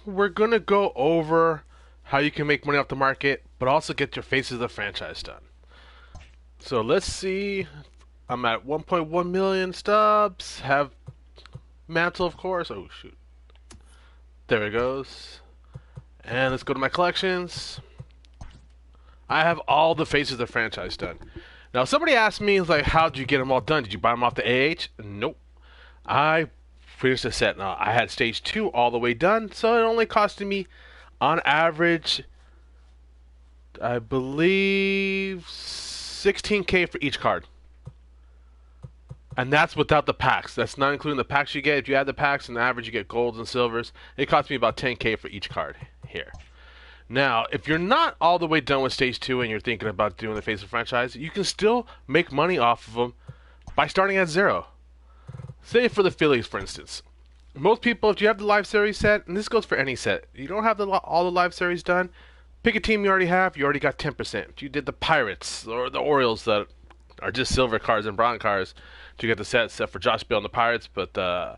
we're going to go over how you can make money off the market, but also get your faces of the franchise done. So let's see. I'm at 1.1 million stubs. Have mantle, of course. Oh, shoot. There it goes. And let's go to my collections. I have all the faces of the franchise done. Now, somebody asked me, like, how'd you get them all done? Did you buy them off the AH? Nope. I finished the set. Now, I had stage 2 all the way done, so it only costed me, on average, I believe, 16K for each card. And that's without the packs. That's not including the packs you get. If you add the packs, on average, you get golds and silvers. It cost me about 10K for each card here. Now, if you're not all the way done with Stage 2 and you're thinking about doing the Face of Franchise, you can still make money off of them by starting at 0. Say for the Phillies, for instance. Most people, if you have the Live Series set, and this goes for any set, you don't have all the Live Series done, pick a team you already have, you already got 10%. If you did the Pirates or the Orioles that are just silver cards and bronze cards, you get the set for Josh Bell and the Pirates, but the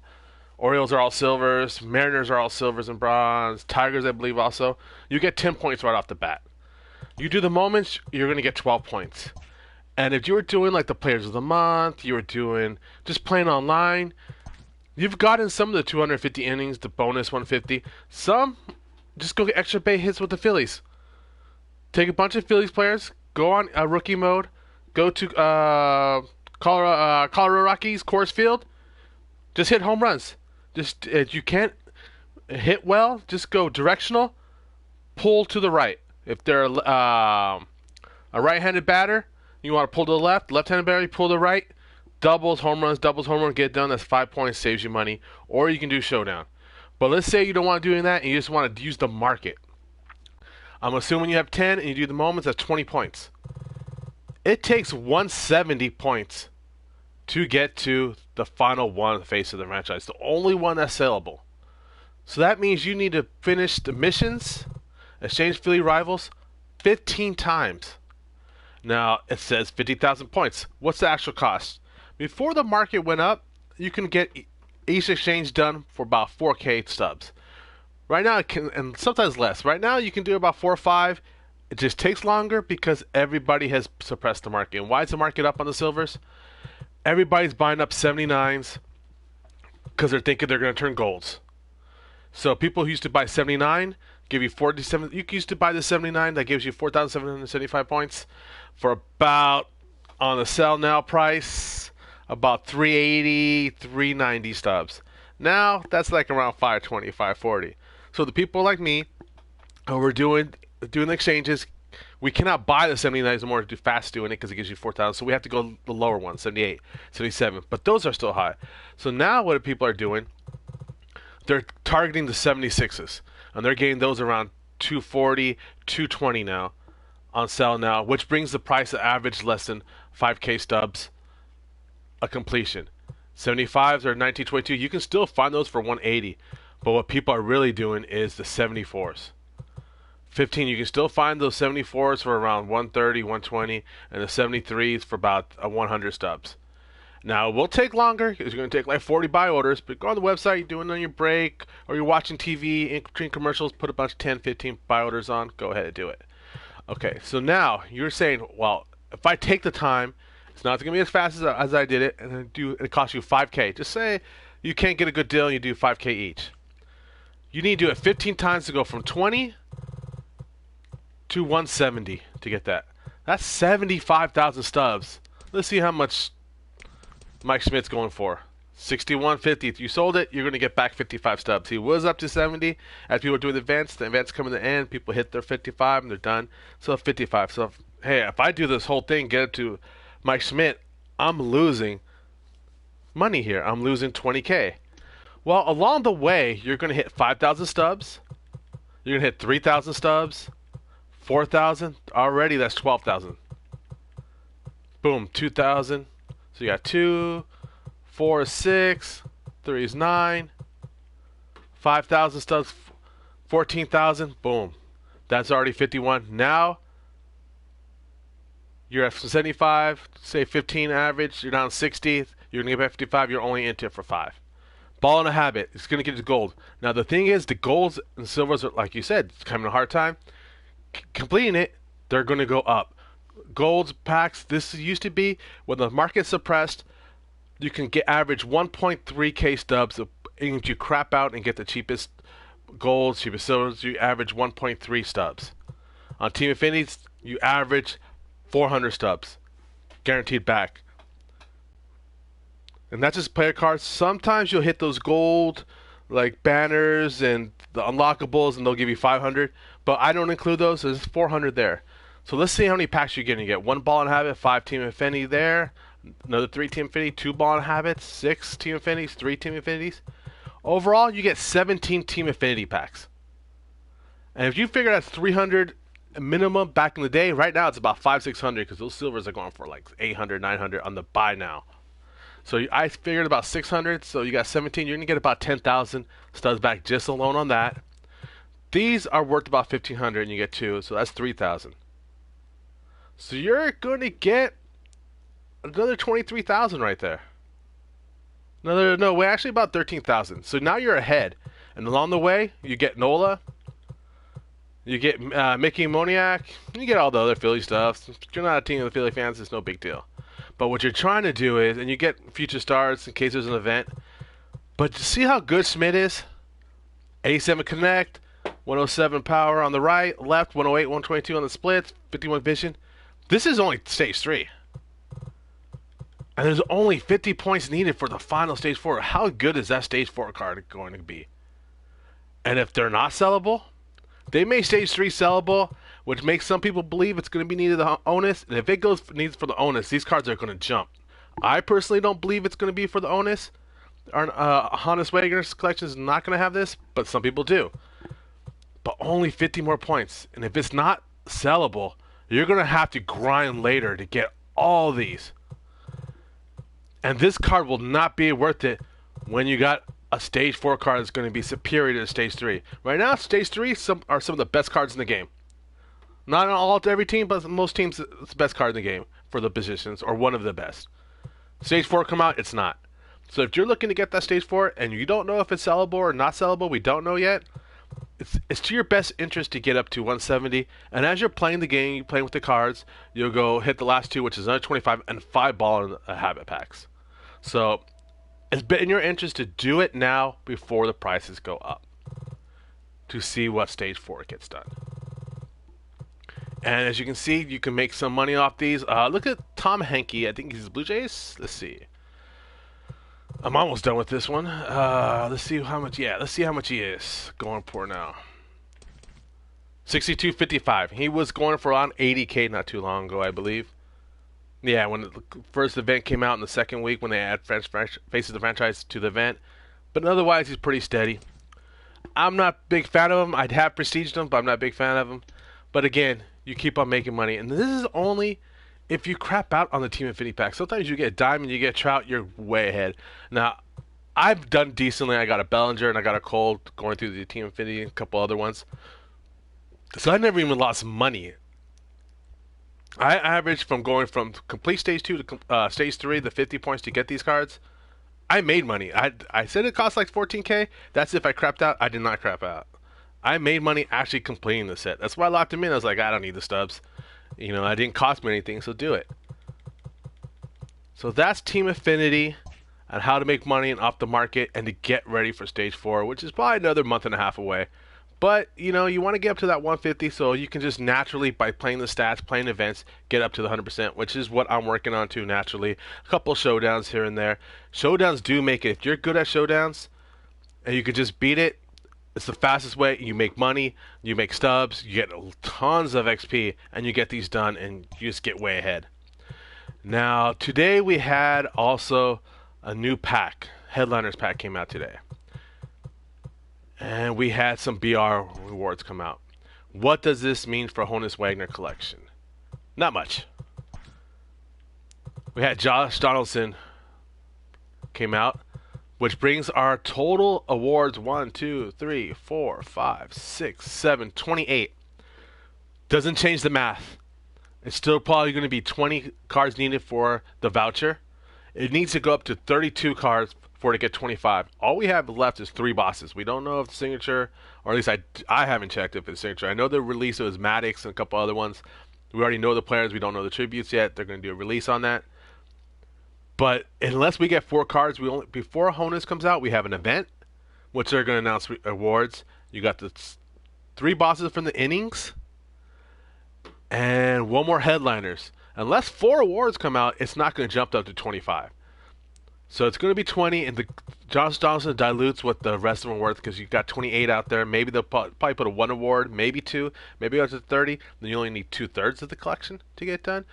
Orioles are all silvers, Mariners are all silvers and bronze, Tigers I believe also. You get 10 points right off the bat. You do the moments, you're going to get 12 points. And if you were doing like the Players of the Month, you were doing just playing online, you've gotten some of the 250 innings, the bonus 150. Some, just go get extra base hits with the Phillies. Take a bunch of Phillies players, go on rookie mode, go to Colorado Rockies, Coors Field, just hit home runs. Just if you can't hit well, just go directional, pull to the right. If they're a right-handed batter, you want to pull to the left. Left-handed batter, you pull to the right. Doubles, home runs, get it done. That's 5 points, saves you money. Or you can do showdown. But let's say you don't want to do that and you just want to use the market. I'm assuming you have 10 and you do the moments, that's 20 points. It takes 170 points to get to the final one of the face of the franchise, the only one that's sellable. So that means you need to finish the missions, exchange Philly rivals, 15 times. Now, it says 50,000 points. What's the actual cost? Before the market went up, you can get each exchange done for about 4K stubs. Right now, it can, and sometimes less. Right now, you can do about 4 or 5. It just takes longer because everybody has suppressed the market. And why is the market up on the silvers? Everybody's buying up 79s because they're thinking they're going to turn golds. So people who used to buy 79 give you 47. You used to buy the 79 that gives you 4,775 points for about, on the sell now price, about 380, 390 stubs. Now that's like around 520, 540. So the people like me who were doing the exchanges, we cannot buy the 79s anymore to do fast doing it because it gives you 4,000. So we have to go the lower one, 78, 77. But those are still high. So now what people are doing, they're targeting the 76s. And they're getting those around 240, 220 now on sale now, which brings the price to average less than 5K stubs a completion. 75s are 1922. You can still find those for 180. But what people are really doing is the 74s. 15, you can still find those 74s for around 130, 120, and the 73s for about 100 stubs. Now, it will take longer. It's going to take like 40 buy orders, but go on the website, you're doing it on your break, or you're watching TV, in between commercials, put a bunch of 10, 15 buy orders on, go ahead and do it. Okay, so now you're saying, well, if I take the time, it's not going to be as fast as I did it, and it costs you 5K. Just say you can't get a good deal and you do 5K each. You need to do it 15 times to go from 20 to 170 to get that. That's 75,000 stubs. Let's see how much Mike Schmidt's going for. 61.50. If you sold it, you're going to get back 55 stubs. He was up to 70. As people are doing the events come in the end, people hit their 55 and they're done. So 55. So if I do this whole thing, get it to Mike Schmidt, I'm losing money here. I'm losing 20K. Well, along the way, you're going to hit 5,000 stubs. You're going to hit 3,000 stubs. 4,000. Already, that's 12,000. Boom, 2,000. So you got 2, 4 is 6, 3 is 9, 5,000 stubs, 14,000. Boom. That's already 51. Now, you're at 75, say 15 average. You're down 60. You're going to get back 55. You're only into it for 5. Ball and a habit. It's going to get you gold. Now the thing is, the golds and silvers are, like you said, it's kind of a hard time completing it. They're going to go up. Golds packs. This used to be when the market suppressed. You can get average 1.3k stubs. And you crap out and get the cheapest golds, cheapest silvers. You average 1.3 stubs. On Team Affinities, you average 400 stubs, guaranteed back. And that's just player cards. Sometimes you'll hit those gold, like banners and the unlockables, and they'll give you 500. But I don't include those. So there's 400 there. So let's see how many packs you're getting. You get 1 ball and habit, 5 Team Affinity there, another 3 Team Affinity, 2 ball and habits, 6 Team Affinities, 3 Team Affinities. Overall, you get 17 Team Affinity packs. And if you figure that's 300 minimum back in the day, right now it's about 500-600 because those silvers are going for like 800, 900 on the buy now. So I figured about 600, so you got 17. You're going to get about 10,000 studs back just alone on that. These are worth about 1,500 and you get 2, so that's 3,000. So you're going to get another 23,000 right there. Actually about 13,000. So now you're ahead. And along the way, you get Nola, you get Mickey Moniak, you get all the other Philly stuff. If you're not a team of the Philly fans, it's no big deal. But what you're trying to do is, and you get future stars in case there's an event. But to see how good Schmidt is, 87 connect, 107 power on the right, left, 108, 122 on the splits, 51 vision. This is only stage 3. And there's only 50 points needed for the final stage 4. How good is that stage 4 card going to be? And if they're not sellable, they make stage 3 sellable, which makes some people believe it's going to be needed the Honus. And if it goes needs for the Honus, these cards are going to jump. I personally don't believe it's going to be for the Honus. Our Honus Wagner's collection is not going to have this, but some people do. But only 50 more points. And if it's not sellable, you're going to have to grind later to get all these. And this card will not be worth it when you got a stage 4 card that's going to be superior to stage 3. Right now, stage 3 are some of the best cards in the game. Not all to every team, but most teams, it's the best card in the game for the positions, or one of the best. Stage 4 come out, it's not. So if you're looking to get that stage 4 and you don't know if it's sellable or not sellable, we don't know yet, it's to your best interest to get up to 170. And as you're playing the game, you're playing with the cards, you'll go hit the last 2, which is another 25, and 5 ball in habit packs. So it's in your interest to do it now before the prices go up to see what stage 4 gets done. And as you can see, you can make some money off these. Look at Tom Henke. I think he's Blue Jays. Let's see. I'm almost done with this one. Let's see how much. Yeah, let's see how much he is going for now. 62.55. He was going for around 80K not too long ago, I believe. Yeah, when the first event came out in the second week, when they add Faces of the Franchise to the event. But otherwise, he's pretty steady. I'm not a big fan of him. I'd have prestiged him, but I'm not a big fan of him. But again, you keep on making money. And this is only if you crap out on the Team Infinity pack. Sometimes you get Diamond, you get Trout, you're way ahead. Now, I've done decently. I got a Bellinger and I got a Cole going through the Team Infinity and a couple other ones. So I never even lost money. I averaged from going from complete stage 2 to stage 3, the 50 points to get these cards. I made money. I said it cost like 14K. That's if I crapped out. I did not crap out. I made money actually completing the set. That's why I locked him in. I was like, I don't need the stubs. You know, I didn't cost me anything, so do it. So that's Team Affinity and how to make money and off the market and to get ready for stage 4, which is probably another month and a half away. But, you know, you want to get up to that 150 so you can just naturally, by playing the stats, playing events, get up to the 100%, which is what I'm working on too naturally. A couple showdowns here and there. Showdowns do make it. If you're good at showdowns and you can just beat it, it's the fastest way. You make money, you make stubs, you get tons of XP, and you get these done, and you just get way ahead. Now, today we had also a new pack. Headliners pack came out today. And we had some BR rewards come out. What does this mean for Honus Wagner collection? Not much. We had Josh Donaldson came out, which brings our total awards 1, 2, 3, 4, 5, 6, 7, 28. Doesn't change the math. It's still probably going to be 20 cards needed for the voucher. It needs to go up to 32 cards for it to get 25. All we have left is 3 bosses. We don't know if the signature, or at least I haven't checked if it's signature. I know the release was Maddox and a couple other ones. We already know the players. We don't know the tributes yet. They're going to do a release on that. But unless we get 4 cards, before Honus comes out, we have an event, which they're going to announce awards. You got the 3 bosses from the innings, and 1 more headliners. Unless 4 awards come out, it's not going to jump up to 25. So it's going to be 20, and the Johnson dilutes what the rest of them are worth because you've got 28 out there. Maybe they'll probably put a 1 award, maybe 2, maybe up to 30. Then you only need 2/3 of the collection to get done.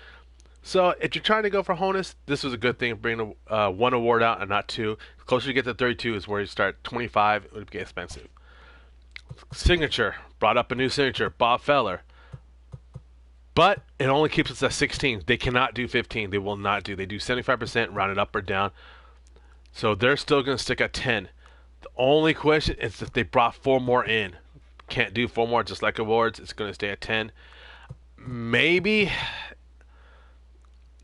So if you're trying to go for Honus, this was a good thing, bringing 1 award out and not 2. The closer you get to 32 is where you start. 25, it would get expensive. Signature, brought up a new signature, Bob Feller. But it only keeps us at 16. They cannot do 15. They will not do. They do 75%, round it up or down. So they're still going to stick at 10. The only question is if they brought 4 more in. Can't do 4 more, just like awards. It's going to stay at 10. Maybe.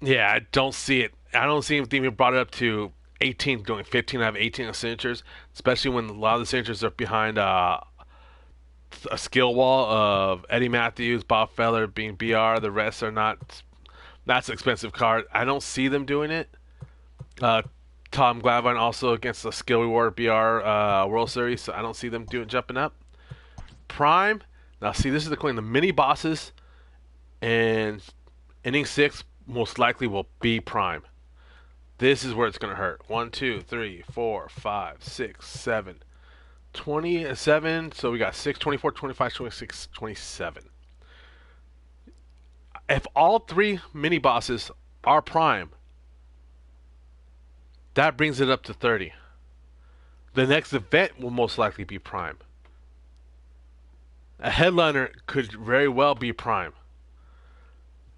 Yeah, I don't see it. I don't see anything being brought up to 18, going 15. I have 18 signatures, especially when a lot of the signatures are behind a skill wall of Eddie Matthews, Bob Feller being BR. The rest are not. That's an expensive card. I don't see them doing it. Tom Glavine also against the skill reward BR World Series, so I don't see them jumping up. Prime. Now, see, this is the coin. The mini bosses and inning 6 most likely will be Prime. This is where it's going to hurt. 1, 2, 3, 4, 5, 6, 7. 27, so we got 6, 24, 25, 26, 27. If all 3 mini bosses are Prime, that brings it up to 30. The next event will most likely be Prime. A headliner could very well be Prime.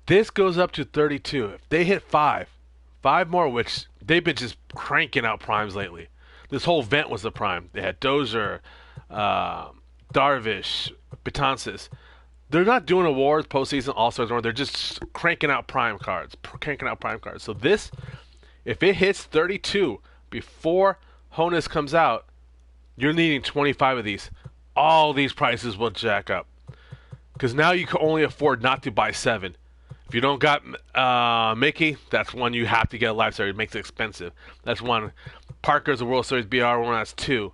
This goes up to 32. If they hit 5 more, which they've been just cranking out Primes lately. This whole event was a Prime. They had Dozier, Darvish, Betances. They're not doing awards, postseason, All-Stars, they're just cranking out Prime cards. So this, if it hits 32 before Honus comes out, you're needing 25 of these. All these prices will jack up. Because now you can only afford not to buy 7. If you don't got Mickey, that's one you have to get a Live Series. It makes it expensive. That's one. Parker's a World Series BR one. That's 2.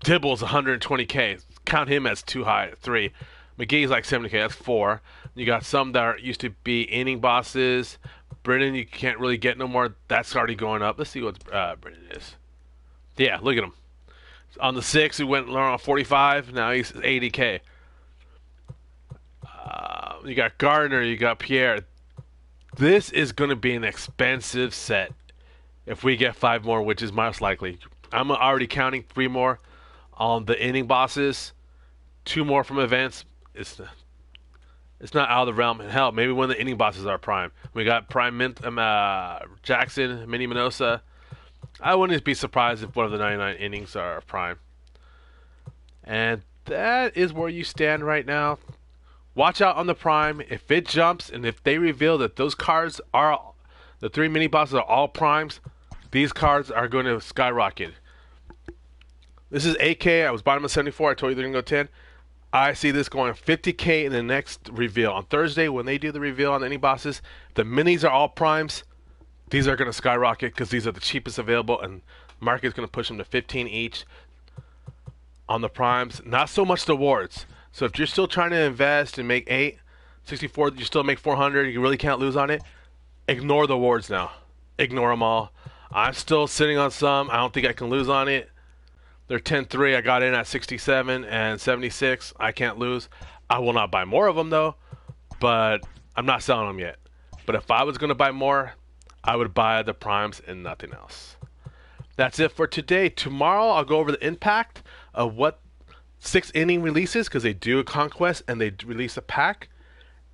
Dibble's 120K. Count him as too high. 3. McGee's like 70K. That's 4. You got some that used to be inning bosses. Brennan, you can't really get no more. That's already going up. Let's see what Brennan is. Yeah, look at him. On the 6, he went on 45. Now he's 80K. You got Gardner, you got Pierre. This is going to be an expensive set if we get 5 more, which is most likely. I'm already counting 3 more on the inning bosses, 2 more from events. It's not out of the realm. And hell, maybe one of the inning bosses are Prime. We got Prime Jackson, Minnie Minosa. I wouldn't be surprised if one of the 99 innings are Prime. And that is where you stand right now. Watch out on the Prime. If it jumps and if they reveal that those cards are, the 3 mini bosses are all Primes, these cards are going to skyrocket. This is 8K. I was bottom of 74. I told you they're going to go 10. I see this going 50K in the next reveal. On Thursday, when they do the reveal on any bosses, the minis are all Primes. These are going to skyrocket because these are the cheapest available, and market's going to push them to 15 each on the Primes. Not so much the awards. So if you're still trying to invest and make 64, you still make 400, you really can't lose on it. Ignore the awards now. Ignore them all. I'm still sitting on some. I don't think I can lose on it. They're 10-3. I got in at 67 and 76. I can't lose. I will not buy more of them, though, but I'm not selling them yet. But if I was going to buy more, I would buy the Primes and nothing else. That's it for today. Tomorrow, I'll go over the impact of what 6 inning releases, because they do a conquest and they release a pack,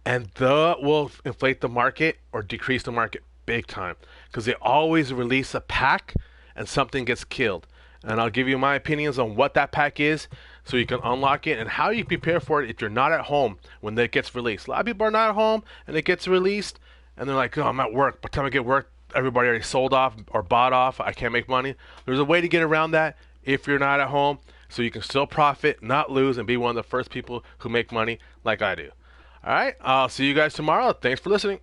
and that will inflate the market or decrease the market big time, because they always release a pack and something gets killed. And I'll give you my opinions on what that pack is so you can unlock it and how you prepare for it if you're not at home when that gets released. A lot of people are not at home and it gets released and they're like, oh, I'm at work. By the time I get work, everybody already sold off or bought off. I can't make money. There's a way to get around that if you're not at home, so you can still profit, not lose, and be one of the first people who make money like I do. All right, I'll see you guys tomorrow. Thanks for listening.